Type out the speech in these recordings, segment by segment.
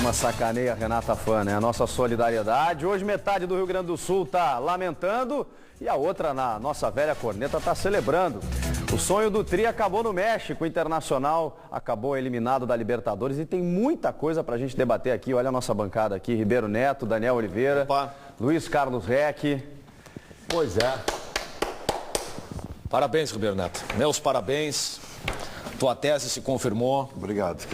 Turma sacaneia Renata Fã, né? A nossa solidariedade. Hoje metade do Rio Grande do Sul tá lamentando e a outra, na nossa velha corneta, tá celebrando. O sonho do Tri acabou no México, o Internacional acabou eliminado da Libertadores e tem muita coisa pra gente debater aqui. Olha a nossa bancada aqui, Ribeiro Neto, Daniel Oliveira, Opa. Luiz Carlos Reck. Pois é. Parabéns, Ribeiro Neto. Meus parabéns. Tua tese se confirmou. Obrigado.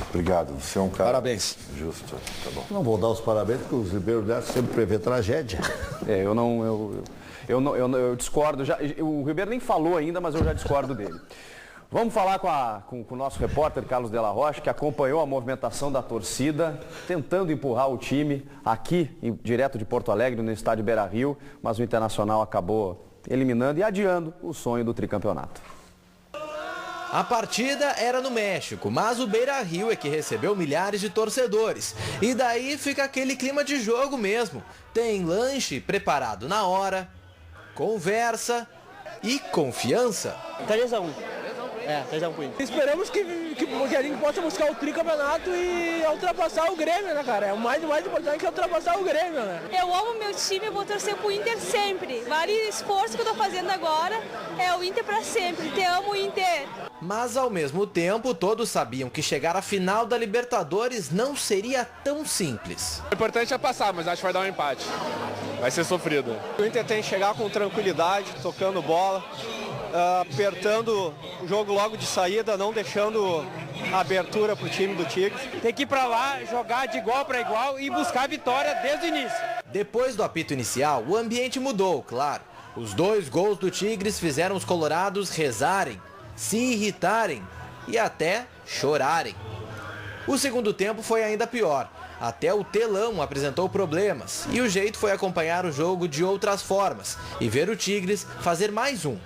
Obrigado. Você é um cara... Parabéns. Justo. Tá bom. Não vou dar os parabéns porque os Ribeiro Neto sempre prevê tragédia. Eu discordo. O Ribeiro nem falou ainda, mas eu já discordo dele. Vamos falar com o nosso repórter Carlos Della Rocha, que acompanhou a movimentação da torcida, tentando empurrar o time aqui, direto de Porto Alegre, no estádio Beira-Rio, mas o Internacional acabou eliminando e adiando o sonho do tricampeonato. A partida era no México, mas o Beira-Rio é que recebeu milhares de torcedores. E daí fica aquele clima de jogo mesmo. Tem lanche preparado na hora, conversa e confiança. 3-1. 3-1 pro Inter. Esperamos que a gente possa buscar o tricampeonato e ultrapassar o Grêmio, né, cara? O mais importante é ultrapassar o Grêmio, né? Eu amo meu time, eu vou torcer pro Inter sempre. Vale o esforço que eu tô fazendo agora, é o Inter pra sempre. Te amo, Inter! Mas ao mesmo tempo, todos sabiam que chegar à final da Libertadores não seria tão simples. O importante é passar, mas acho que vai dar um empate. Vai ser sofrido. O Inter tem que chegar com tranquilidade, tocando bola, apertando o jogo logo de saída, não deixando abertura pro time do Tigres. Tem que ir pra lá, jogar de igual para igual e buscar a vitória desde o início. Depois do apito inicial, o ambiente mudou, claro. Os 2 gols do Tigres fizeram os colorados rezarem, se irritarem e até chorarem. O segundo tempo foi ainda pior. Até o telão apresentou problemas e o jeito foi acompanhar o jogo de outras formas e ver o Tigres fazer mais um.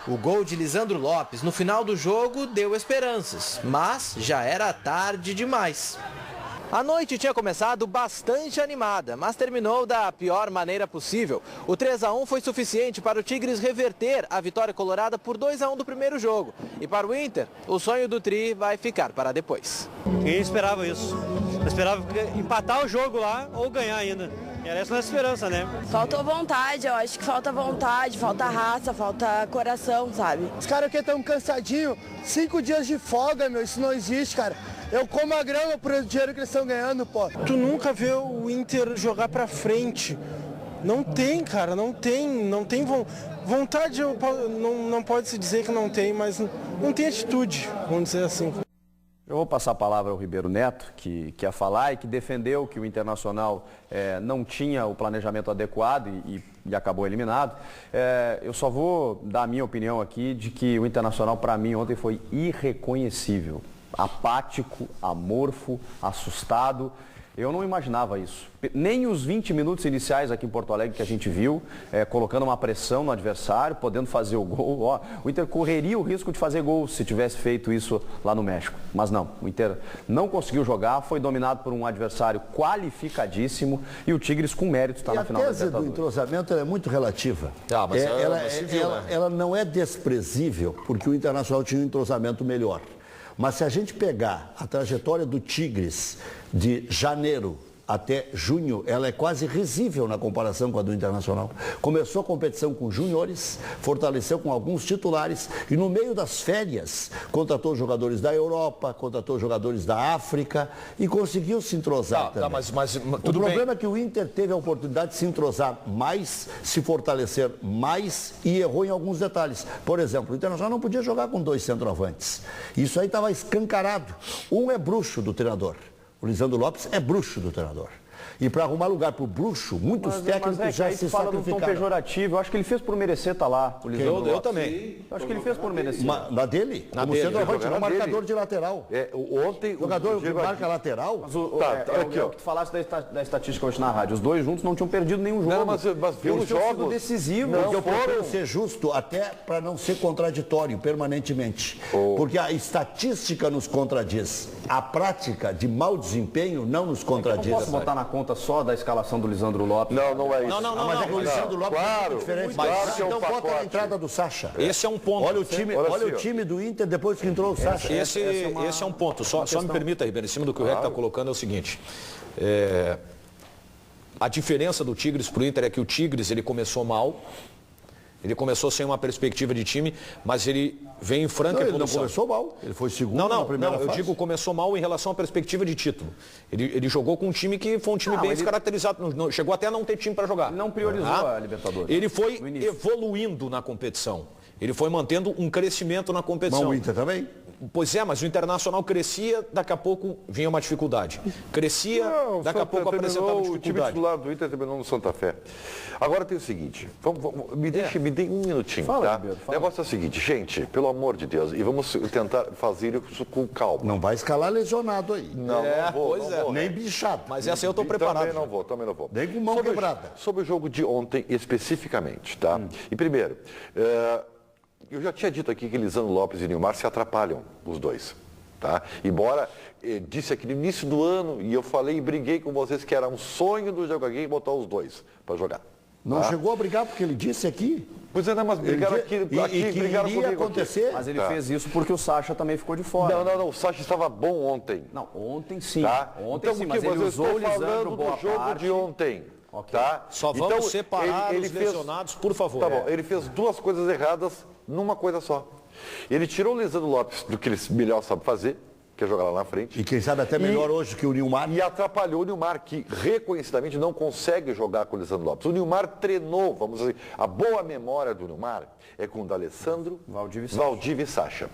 O gol de Lisandro Lopes no final do jogo deu esperanças, mas já era tarde demais. A noite tinha começado bastante animada, mas terminou da pior maneira possível. O 3-1 foi suficiente para o Tigres reverter a vitória colorada por 2-1 do primeiro jogo. E para o Inter, o sonho do Tri vai ficar para depois. Ninguém esperava isso. Eu esperava empatar o jogo lá ou ganhar ainda. Era essa a nossa esperança, né? Faltou vontade, eu acho que falta vontade, falta raça, falta coração, sabe? Os caras aqui estão cansadinhos, 5 dias de folga, meu, isso não existe, cara. Eu como a grama por dinheiro que eles estão ganhando, pô. Tu nunca vê o Inter jogar pra frente. Não tem, cara, não tem vontade, não pode se dizer que não tem, mas não tem atitude, vamos dizer assim. Eu vou passar a palavra ao Ribeiro Neto, que quer falar e que defendeu que o Internacional não tinha o planejamento adequado e acabou eliminado. Eu só vou dar a minha opinião aqui de que o Internacional, para mim, ontem foi irreconhecível. Apático, amorfo, assustado. Eu não imaginava isso. Nem os 20 minutos iniciais aqui em Porto Alegre que a gente viu, colocando uma pressão no adversário, podendo fazer o gol. O Inter correria o risco de fazer gol se tivesse feito isso lá no México. Mas não, o Inter não conseguiu jogar, foi dominado por um adversário qualificadíssimo e o Tigres com mérito está na final da Libertadores. A tese do entrosamento é muito relativa. Mas ela não é desprezível, porque o Internacional tinha um entrosamento melhor. Mas se a gente pegar a trajetória do Tigres de janeiro até junho, ela é quase risível na comparação com a do Internacional. Começou a competição com juniores, fortaleceu com alguns titulares e no meio das férias contratou jogadores da Europa, contratou jogadores da África e conseguiu se entrosar também. Mas tudo o problema é que o Inter teve a oportunidade de se entrosar mais, se fortalecer mais e errou em alguns detalhes. Por exemplo, o Internacional não podia jogar com 2 centroavantes. Isso aí estava escancarado. Um é bruxo do treinador. O Lisandro Lopes é bruxo do treinador. E para arrumar lugar para o bruxo, muitos técnicos já se fala num tom pejorativo. Eu acho que ele fez por merecer estar lá. O Lisandro Lopes. Eu também. Eu acho que ele fez por merecer. Na dele? Como centroavante, não marcador de lateral. Ontem jogador que marca lateral. O que tu falasse da estatística hoje na rádio. Os 2 juntos não tinham perdido nenhum jogo. Não, mas viu os jogos decisivos. Porque eu procuro ser justo até para não ser contraditório permanentemente. Porque a estatística nos contradiz. A prática de mau desempenho não nos contradiz. Eu não posso botar na conta só da escalação do Lisandro Lopes? Não é isso. Mas é que o Lisandro Lopes é muito diferente. Claro que é um Então bota a pacote. entrada do Sacha. Esse é um ponto. Olha o time do Inter depois que entrou o Sacha. Esse é um ponto. Só me permita, Ribeiro, em cima do que o Rec está colocando é o seguinte. A diferença do Tigres para o Inter é que o Tigres ele começou mal. Ele começou sem uma perspectiva de time, mas ele vem em franca evolução. Ele não começou mal, ele foi segundo na primeira fase. Eu digo começou mal em relação à perspectiva de título. Ele jogou com um time que foi um time bem descaracterizado, chegou até a não ter time para jogar. Ele não priorizou a Libertadores. Ele foi evoluindo na competição. Ele foi mantendo um crescimento na competição. Mas o Inter também? Pois é, mas o Internacional crescia, daqui a pouco vinha uma dificuldade. Crescia, daqui a pouco apresentava dificuldade. O time titular do Inter terminou no Santa Fé. Agora tem o seguinte, me dê um minutinho, tá? O negócio é o seguinte, gente, pelo amor de Deus, e vamos tentar fazer isso com calma. Não vai escalar lesionado aí. Não vou. Nem bichado. Mas essa aí eu estou preparado. Também não vou. Nem com mão quebrada. Sobre o jogo de ontem especificamente, tá? E primeiro, eu já tinha dito aqui que Lisandro Lopes e Nilmar se atrapalham, os dois. Tá? Embora disse aqui no início do ano, e eu falei e briguei com vocês que era um sonho do Diego Aguirre botar os dois para jogar. Não chegou a brigar porque ele disse aqui. Pois é, não, mas brigaram aqui brigaram iria acontecer. Mas ele fez isso porque o Sacha também ficou de fora. Não, o Sacha estava bom ontem. Não, ontem sim. Tá? Ontem então, sim, mas ele usou o Lisandro boa do jogo parte. De ontem. Okay. Tá? Só vamos então, separar os lesionados, por favor. Tá bom, ele fez duas coisas erradas numa coisa só. Ele tirou o Lisandro Lopes do que ele melhor sabe fazer, que é jogar lá na frente. E quem sabe até melhor hoje que o Nilmar. E atrapalhou o Nilmar, que reconhecidamente não consegue jogar com o Lisandro Lopes. O Nilmar treinou, vamos dizer, a boa memória do Nilmar é com o D'Alessandro, Valdívia e Sacha.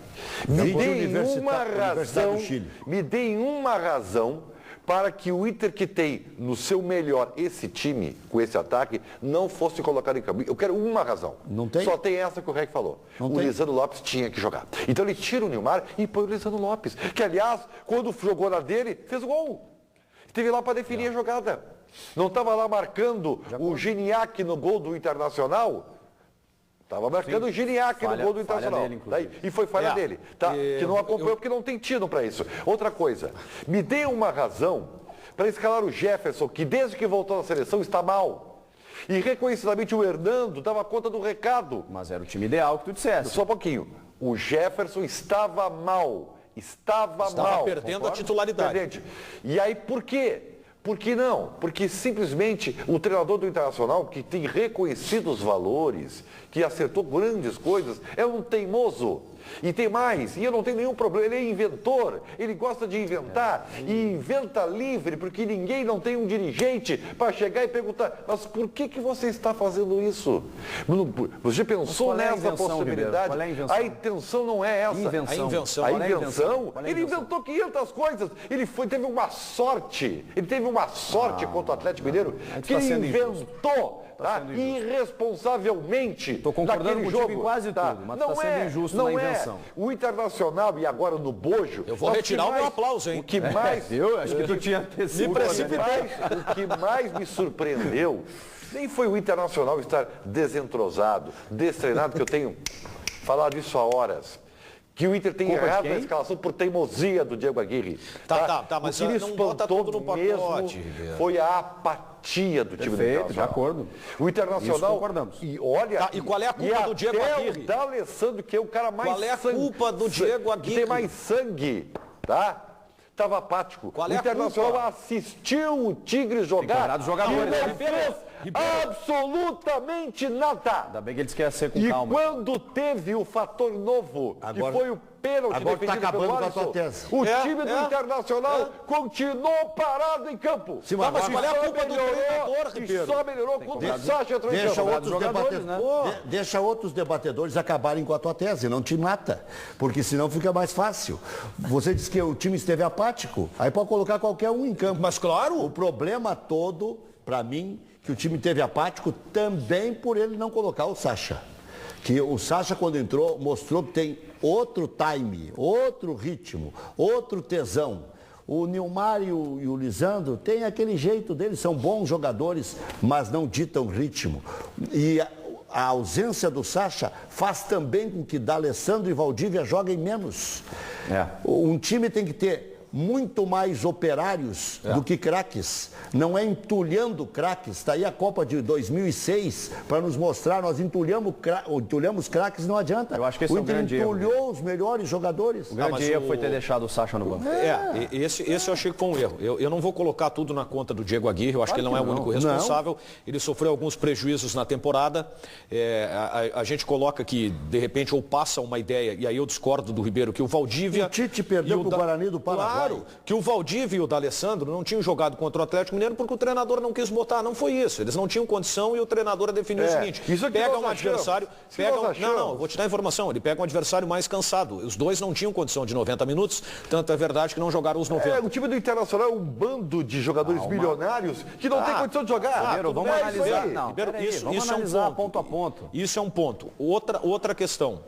Me deem uma razão para que o Inter, que tem no seu melhor esse time, com esse ataque, não fosse colocado em campo. Eu quero uma razão. Não tem? Só tem essa que o Rec falou. Lisandro Lopes tinha que jogar. Então ele tira o Nilmar e põe o Lisandro Lopes, que aliás, quando jogou na dele, fez o gol. Esteve lá para definir a jogada. Não estava lá marcando o Gignac no gol do Internacional? Estava marcando o Gignac no gol do Internacional. E foi falha dele. Tá? Que não acompanhou porque não tem tido para isso. Outra coisa, me dê uma razão para escalar o Jefferson, que desde que voltou na seleção está mal. E reconhecidamente o Hernando dava conta do recado. Mas era o time ideal que tu dissesse. Só um pouquinho. O Jefferson estava mal. Estava mal. Perdendo a titularidade. E aí por quê? Por que não? Porque simplesmente o treinador do Internacional, que tem reconhecido os valores, que acertou grandes coisas, é um teimoso. E tem mais, e eu não tenho nenhum problema, ele é inventor, ele gosta de inventar, e inventa livre, porque ninguém não tem um dirigente para chegar e perguntar, mas por que você está fazendo isso? Você pensou nessa possibilidade? A intenção não é essa. A invenção? Ele inventou 500 coisas, teve uma sorte, contra o Atlético Mineiro, que ele inventou. Tá? Irresponsavelmente. Estou concordando contigo em quase tudo, mas está sendo injusto na invenção. O Internacional e agora no bojo. Eu vou retirar o meu aplauso, hein? O que mais. Eu acho que tu tinha antecipado. O que mais me surpreendeu nem foi o Internacional estar desentrosado, destreinado, que eu tenho falado isso há horas. Que o Inter tem errado na escalação por teimosia do Diego Aguirre. Tá, mas o que me não bota tudo no pacote, foi a apatia do time do Internacional. De acordo. O Internacional... Isso concordamos. E olha... E qual é a culpa do Diego Aguirre? O D'Alessandro, que é o cara mais sangue. Qual é a culpa do Diego Aguirre? Que tem mais sangue, tá? Estava apático. Qual é o Internacional assistiu o Tigres jogar. E absolutamente nada. Ainda bem que ele disse que ia ser com E calma. quando teve o fator novo, que foi o pênalti defendido pelo Alisson, o time do Internacional continuou parado em campo. Sim, mas qual é a culpa do treinador, Ribeiro? Só melhorou quando o Sacha entrou em campo. Deixa outros debatedores acabarem com a tua tese, não te mata, porque senão fica mais fácil. Você disse que o time esteve apático, aí pode colocar qualquer um em campo. Mas claro, o problema todo, para mim, que o time teve apático também por ele não colocar o Sacha. Que o Sacha, quando entrou, mostrou que tem outro time, outro ritmo, outro tesão. O Nilmar e o Lisandro têm aquele jeito deles, são bons jogadores, mas não ditam ritmo. E a ausência do Sacha faz também com que D'Alessandro e Valdívia joguem menos. Um time tem que ter muito mais operários do que craques. Não é entulhando craques. Está aí a Copa de 2006 para nos mostrar, nós entulhamos craques, não adianta. Eu acho que esse o é um Inter grande erro. entulhou os melhores jogadores. O grande erro foi ter deixado o Sacha no banco. Esse eu achei que foi um erro. Eu não vou colocar tudo na conta do Diego Aguirre, eu acho que ele não é o único responsável. Ele sofreu alguns prejuízos na temporada. A gente coloca que, de repente, ou passa uma ideia, e aí eu discordo do Ribeiro, que o Valdívia... O Tite perdeu para o Guarani do Paraguai. Claro, que o Valdívia e o D'Alessandro não tinham jogado contra o Atlético Mineiro porque o treinador não quis botar. Não foi isso. Eles não tinham condição e o treinador definiu o seguinte. Pega um adversário... Não, vou te dar a informação. Ele pega um adversário mais cansado. Os dois não tinham condição de 90 minutos, tanto é verdade que não jogaram os 90. O time do Internacional é um bando de jogadores milionários que não tem condição de jogar. Vamos analisar. Isso é um ponto a ponto. Isso é um ponto. Outra questão.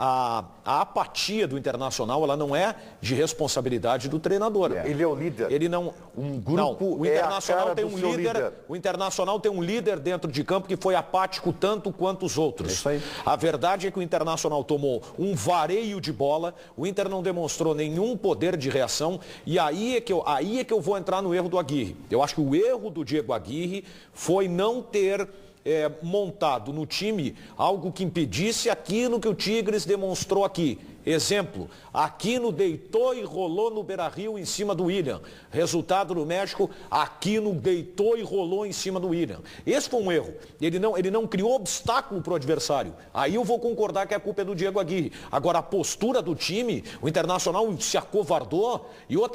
A apatia do Internacional, ela não é de responsabilidade do treinador. Ele é o líder. Ele não. Um grupo o Internacional é a cara tem do um seu líder. O Internacional tem um líder dentro de campo que foi apático tanto quanto os outros. Isso aí. A verdade é que o Internacional tomou um vareio de bola. O Inter não demonstrou nenhum poder de reação. E aí é que eu vou entrar no erro do Aguirre. Eu acho que o erro do Diego Aguirre foi não ter montado no time algo que impedisse aquilo que o Tigres demonstrou aqui. Exemplo, Aquino deitou e rolou no Beira-Rio em cima do William. Resultado no México, Aquino deitou e rolou em cima do William. Esse foi um erro. Ele não criou obstáculo para o adversário. Aí eu vou concordar que a culpa é do Diego Aguirre. Agora, a postura do time, o Internacional se acovardou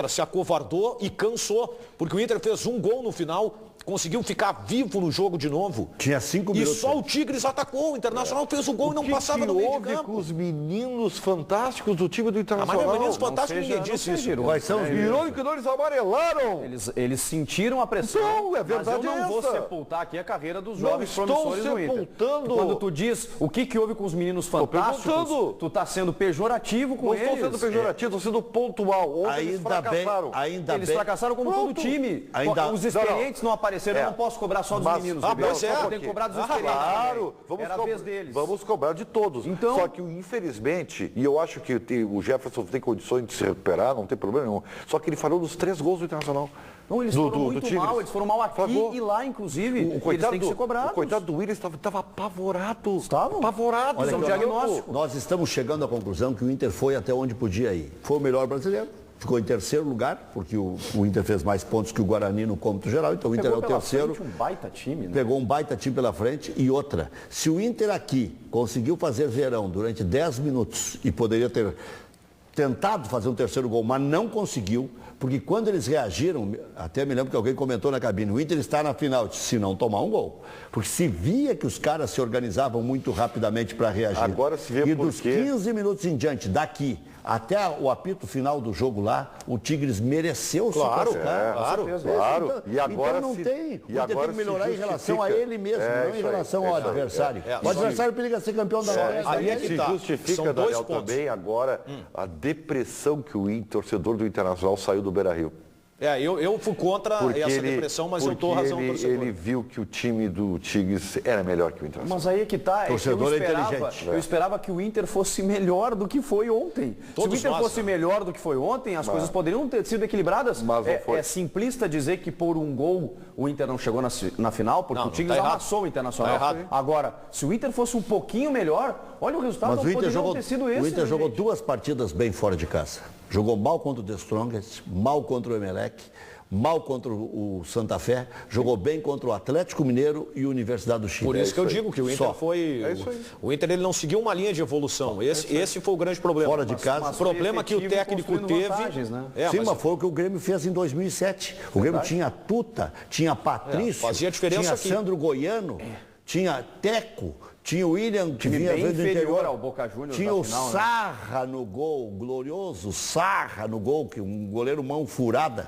se acovardou e cansou. Porque o Inter fez um gol no final, conseguiu ficar vivo no jogo de novo. Tinha 5 minutos. E só o Tigres atacou. O Internacional fez o gol e não passava no meio de campo. Com os meninos fantásticos do time do Internacional? Mas meninos fantásticos, ninguém disse isso. Quais são os meninos que eles amarelaram? Eles sentiram a pressão. Não, é verdade. Mas eu não vou sepultar aqui a carreira dos jovens promissores do Inter. Quando tu diz o que houve com os meninos fantásticos, tu está sendo pejorativo com eles. Não estou sendo pejorativo, estou sendo pontual. Ontem eles fracassaram. Eles fracassaram como todo time. Os experientes não apareceram, eu não posso cobrar só dos meninos. Eu tenho que cobrar dos experientes. Claro, era a vez deles. Vamos cobrar de todos. Então, só que, infelizmente, e eu acho que o Jefferson tem condições de se recuperar, não tem problema nenhum. Só que ele falou dos 3 gols do Internacional. Não, eles foram muito mal, eles foram mal aqui e lá, inclusive. Eles têm que ser cobrados. O coitado do Willian estava apavorado. Estavam? Apavorado. Olha, diagnóstico. Nós estamos chegando à conclusão que o Inter foi até onde podia ir. Foi o melhor brasileiro. Ficou em terceiro lugar, porque o Inter fez mais pontos que o Guarani no cômputo geral, então o Inter é o terceiro. Um baita time, né? Pegou um baita time pela frente e outra. Se o Inter aqui conseguiu fazer verão durante 10 minutos e poderia ter tentado fazer um terceiro gol, mas não conseguiu, porque quando eles reagiram, até me lembro que alguém comentou na cabine, o Inter está na final, se não tomar um gol. Porque se via que os caras se organizavam muito rapidamente para reagir. Agora se vê e dos 15 minutos em diante, daqui até o apito final do jogo lá, o Tigres mereceu se classificar. Claro. E agora então não tem. O Inter tem que melhorar em relação a ele mesmo, não em relação ao adversário. O adversário periga ser campeão da Copa. Aí é que se justifica, Daniel, também agora a depressão que o torcedor do Internacional saiu do Beira-Rio. Eu fui contra essa depressão, mas eu dou razão ao torcedor. Ele viu que o time do Tigres era melhor que o Internacional. Mas aí é que tá. Torcedor inteligente. Eu esperava que o Inter fosse melhor do que foi ontem. Se o Inter fosse melhor do que foi ontem, as coisas poderiam ter sido equilibradas. Mas não foi. É simplista dizer que por um gol o Inter não chegou na final, porque o Tigres amassou o Internacional. Agora, se o Inter fosse um pouquinho melhor, olha o resultado, não poderia ter sido esse. O Inter jogou 2 partidas bem fora de casa. Jogou mal contra o The Strongest, mal contra o Emelec, mal contra o Santa Fé, jogou bem contra o Atlético Mineiro e a Universidade do Chile. Por isso que eu digo que o Inter foi... O Inter ele não seguiu uma linha de evolução. Esse foi o grande problema. Fora de casa. O problema que o técnico teve... Mas foi o que o Grêmio fez em 2007. O Grêmio tinha Tuta, tinha Patrício, fazia diferença tinha aqui. Sandro Goiano, tinha Teco, tinha o William, que vinha bem do interior, ao Boca Juniors tinha o final, Sarra no gol, glorioso Sarra no gol, que um goleiro mão furada.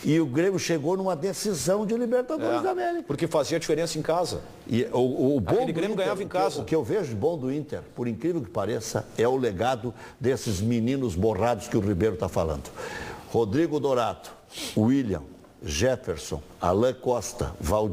E o Grêmio chegou numa decisão de Libertadores da América. Porque fazia diferença em casa. E o bom Aquele Grêmio ganhava em casa. O que eu vejo de bom do Inter, por incrível que pareça, é o legado desses meninos borrados que o Ribeiro está falando. Rodrigo Dorato, William, Jefferson, Alain Costa, Valdir.